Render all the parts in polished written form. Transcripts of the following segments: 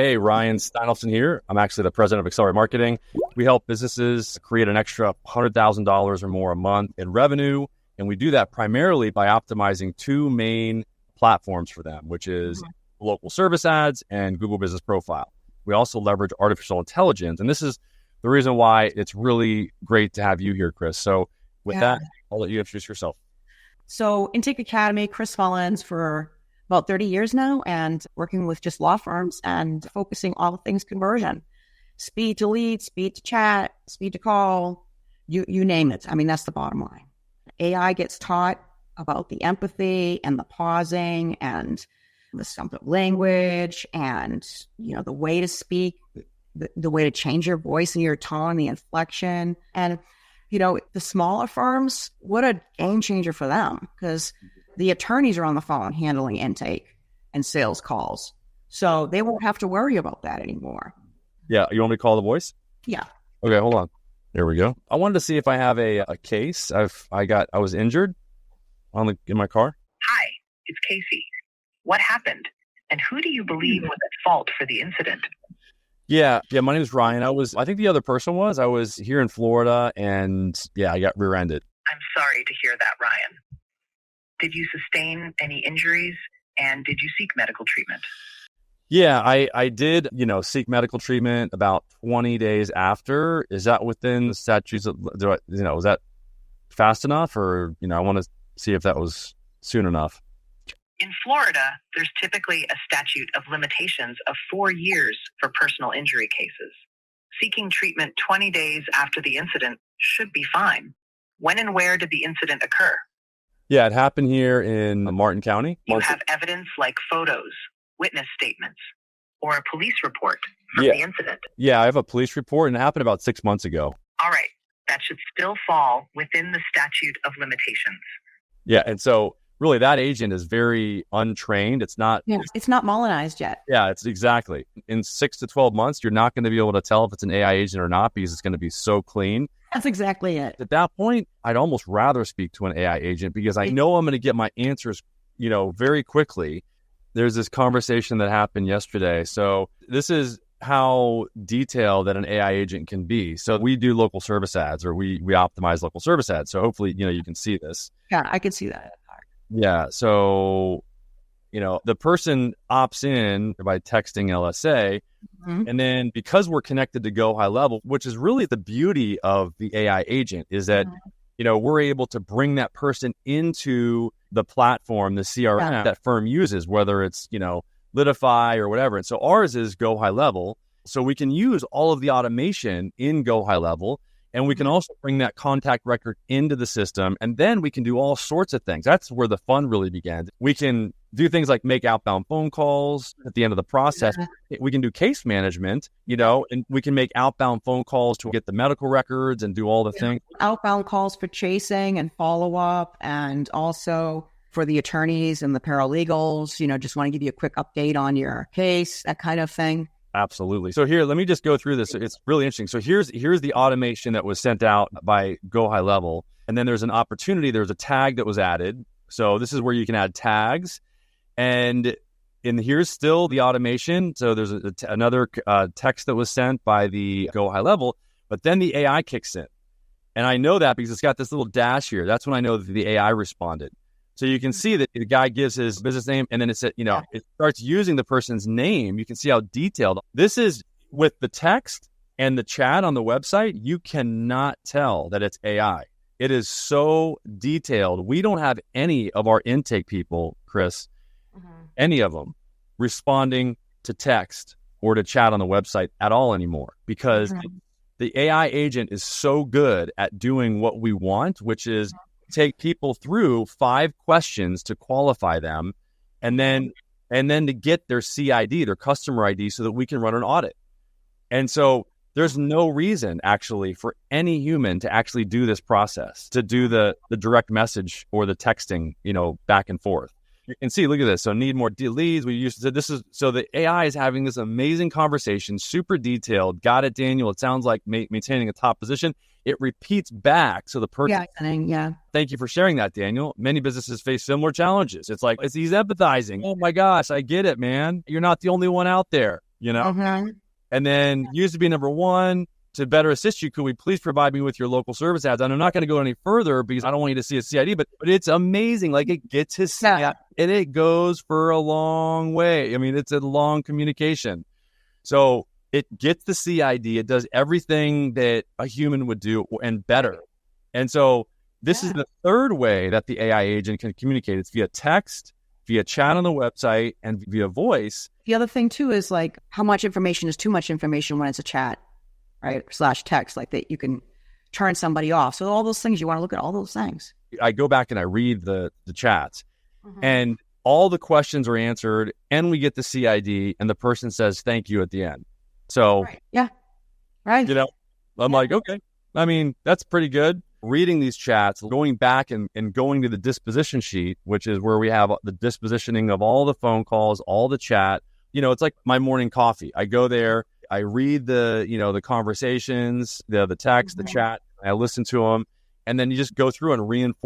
Hey, Ryan Steinolfson here. I'm actually the president of Accelerate Marketing. We help businesses create an extra $100,000 or more a month in revenue. And we do that primarily by optimizing two main platforms for them, which is local service ads and Google Business Profile. We also leverage artificial intelligence. And this is the reason why it's really great to have you here, Chris. So with that, I'll let you introduce yourself. So Intake Academy, Chris Mullins, for about 30 years now, and working with just law firms and focusing all things conversion, speed to lead, speed to chat, speed to call, you name it. I mean, that's the bottom line. AI gets taught about the empathy and the pausing and the assumptive language and, the way to speak, the way to change your voice and your tone, the inflection. And, the smaller firms, what a game changer for them, because the attorneys are on the phone handling intake and sales calls. So they won't have to worry about that anymore. Yeah. You want me to call the voice? Yeah. Okay, hold on. There we go. I wanted to see if I have a case. I was injured in my car. Hi, it's Casey. What happened? And who do you believe was at fault for the incident? Yeah. My name is Ryan. I think the other person I was here in Florida and I got rear-ended. I'm sorry to hear that, Ryan. Did you sustain any injuries, and did you seek medical treatment? Yeah, I did, seek medical treatment about 20 days after. Is that within the statutes? Is that fast enough, or, I want to see if that was soon enough. In Florida, there's typically a statute of limitations of 4 years for personal injury cases. Seeking treatment 20 days after the incident should be fine. When and where did the incident occur? Yeah, it happened here in Martin County. You have evidence like photos, witness statements, or a police report from the incident? Yeah, I have a police report, and it happened about 6 months ago. All right. That should still fall within the statute of limitations. Yeah, and so really that agent is very untrained. It's not Mullinized yet. Yeah, it's exactly. In 6 to 12 months, you're not going to be able to tell if it's an AI agent or not, because it's going to be so clean. That's exactly it. At that point, I'd almost rather speak to an AI agent, because I know I'm going to get my answers, very quickly. There's this conversation that happened yesterday. So this is how detailed that an AI agent can be. So we do local service ads, or we optimize local service ads. So hopefully, you can see this. Yeah, I can see that. Yeah. So, the person opts in by texting LSA. And then because we're connected to GoHighLevel, which is really the beauty of the AI agent, is that, we're able to bring that person into the platform, the CRM that firm uses, whether it's, Litify or whatever. And so ours is GoHighLevel. So we can use all of the automation in GoHighLevel, and we can also bring that contact record into the system. And then we can do all sorts of things. That's where the fun really began. We can do things like make outbound phone calls at the end of the process. We can do case management, and we can make outbound phone calls to get the medical records and do all the things. Outbound calls for chasing and follow-up, and also for the attorneys and the paralegals, just want to give you a quick update on your case, that kind of thing. Absolutely. So here, let me just go through this. It's really interesting. So here's the automation that was sent out by GoHighLevel. And then there's an opportunity. There's a tag that was added. So this is where you can add tags. And here's still the automation. So there's another text that was sent by the GoHighLevel, but then the AI kicks in. And I know that because it's got this little dash here. That's when I know that the AI responded. So you can see that the guy gives his business name, and then it starts using the person's name. You can see how detailed this is with the text and the chat on the website. You cannot tell that it's AI. It is so detailed. We don't have any of our intake people, Chris, any of them responding to text or to chat on the website at all anymore, because the AI agent is so good at doing what we want, which is take people through 5 questions to qualify them, and then to get their CID, their customer ID, so that we can run an audit. And so there's no reason actually for any human to actually do this process, to do the direct message or the texting, back and forth. You can see, look at this. So need more leads. So the AI is having this amazing conversation, super detailed. Got it, Daniel. It sounds like maintaining a top position. It repeats back. So the person, thank you for sharing that, Daniel. Many businesses face similar challenges. He's empathizing. Oh my gosh, I get it, man. You're not the only one out there. you know? Mhm. And then used to be number one. To better assist you, could we please provide me with your local service ads? And I'm not going to go any further because I don't want you to see a CID, but it's amazing. Like it gets his CID and it goes for a long way. I mean, it's a long communication. So it gets the CID. It does everything that a human would do and better. And so this is the third way that the AI agent can communicate. It's via text, via chat on the website, and via voice. The other thing too is like how much information is too much information when it's a chat, right? / text, like that you can turn somebody off. So all those things, you want to look at all those things. I go back and I read the chats and all the questions are answered and we get the CID and the person says, thank you at the end. So, Right. You know, I'm like, okay, I mean, that's pretty good. Reading these chats, going back and going to the disposition sheet, which is where we have the dispositioning of all the phone calls, all the chat. You know, it's like my morning coffee. I go there, I read the, you know, the conversations, the text, the chat, I listen to them, and then you just go through and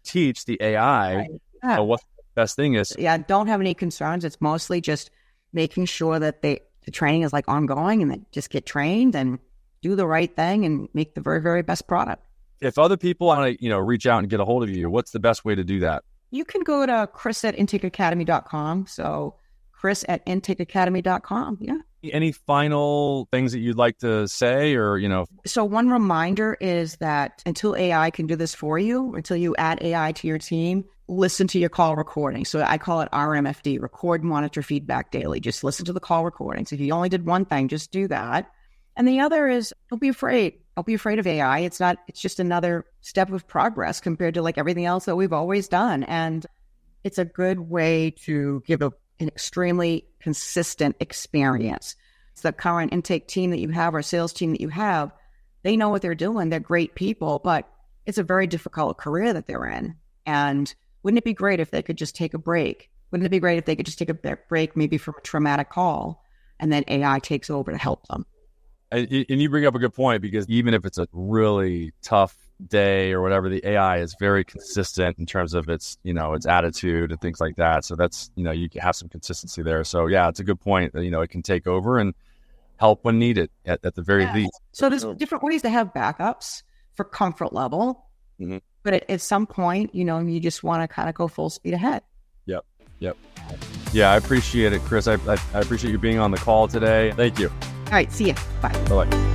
teach the AI what the best thing is. Yeah, don't have any concerns. It's mostly just making sure that the training is like ongoing and then just get trained and do the right thing and make the very, very best product. If other people want to, you know, reach out and get a hold of you, what's the best way to do that? You can go to chris@intakeacademy.com. So chris@intakeacademy.com. Yeah. Any final things that you'd like to say or, you know? So one reminder is that until AI can do this for you, until you add AI to your team, listen to your call recording. So I call it RMFD, record, monitor, feedback daily. Just listen to the call recordings. If you only did one thing, just do that. And the other is don't be afraid. Don't be afraid of AI. It's just another step of progress compared to like everything else that we've always done. And it's a good way to give an extremely consistent experience. It's the current intake team that you have or sales team that you have, they know what they're doing. They're great people, but it's a very difficult career that they're in. And wouldn't it be great if they could just take a break? Wouldn't it be great if they could just take a break maybe from a traumatic call and then AI takes over to help them? And you bring up a good point because even if it's a really tough day or whatever, the AI is very consistent in terms of its, you know, its attitude and things like that. So that's, you know, you have some consistency there. So yeah, it's a good point that, you know, it can take over and help when needed at the very least. So there's different ways to have backups for comfort level, but at some point, you know, you just want to kind of go full speed ahead. Yep. Yeah, I appreciate it, Chris. I appreciate you being on the call today. Thank you. All right. See you. Bye. Bye-bye.